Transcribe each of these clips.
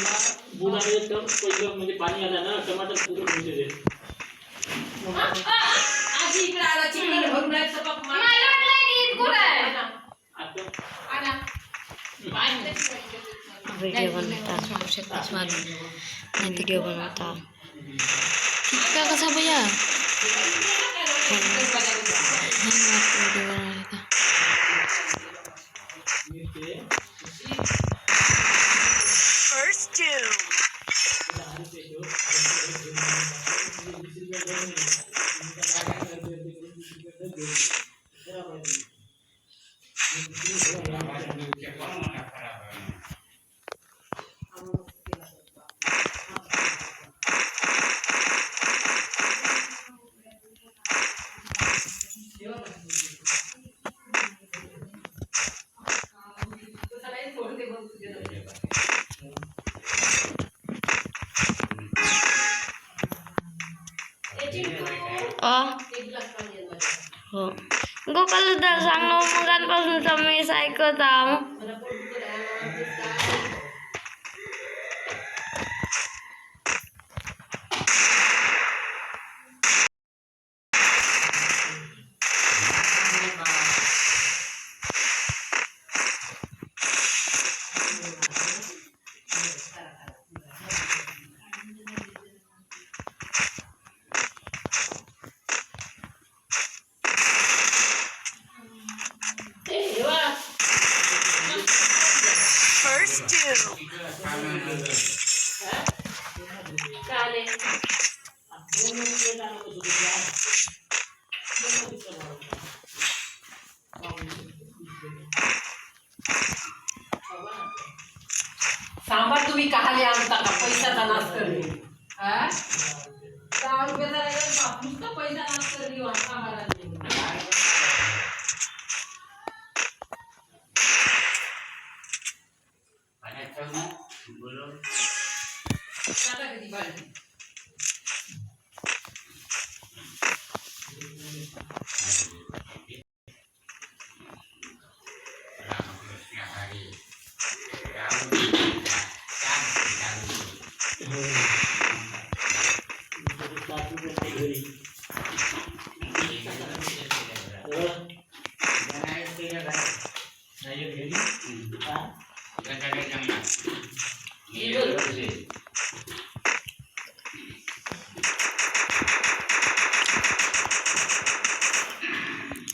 बुडाले तर पहिलं म्हणजे पाणी आलं ना टमाटर पूर्ण होते ते आज इकडे आला चिकन भरून आहे सपक मला वाटलं की कोण आहे आता आना वीडियो बनता वीडियो बनता कितना कैसा भैया First doom. हो गोपाल दादा सांग मगांपासून मी ऐकत आहो First doom. सांबार तुम्ही कहाले आणता का पैसा नाश करली हां 10 रुपयाचा राहिला नुसतं पैसा नाश करली वाटा मारायला बोलो टाटा किती बाळी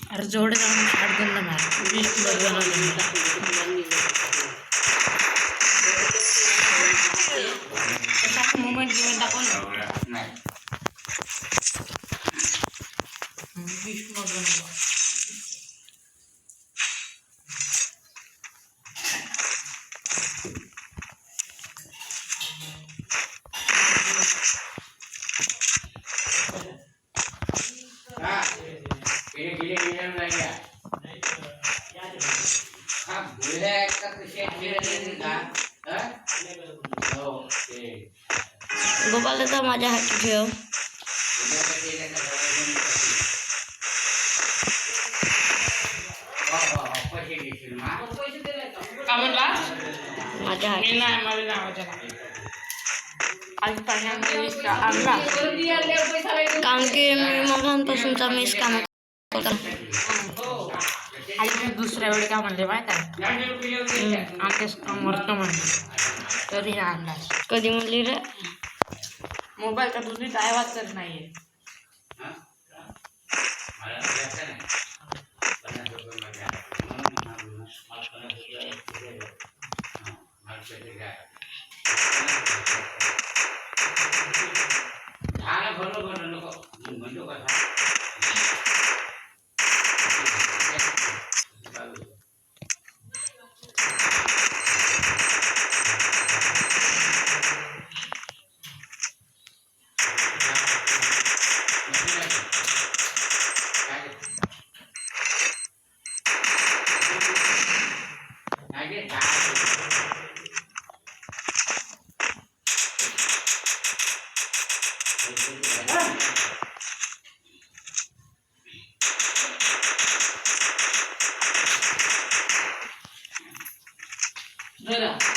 अरे जोडे जाऊन शॉटगन ना मार मोमेंट गिमेंट दाखव ना गोपाल दादा माझ्या हाती ठेव माझ्या हाती आज पहिल्यांदा आणला कारण की मी मगांपासूनचा मिस काम आणि दुसऱ्या वेळी काय म्हणले माहित आहे आमच्याच मरतो म्हणले तरी आणला कधी म्हणली रे मोबाईलचा दुसरी आवाज तर नाहीये Mira.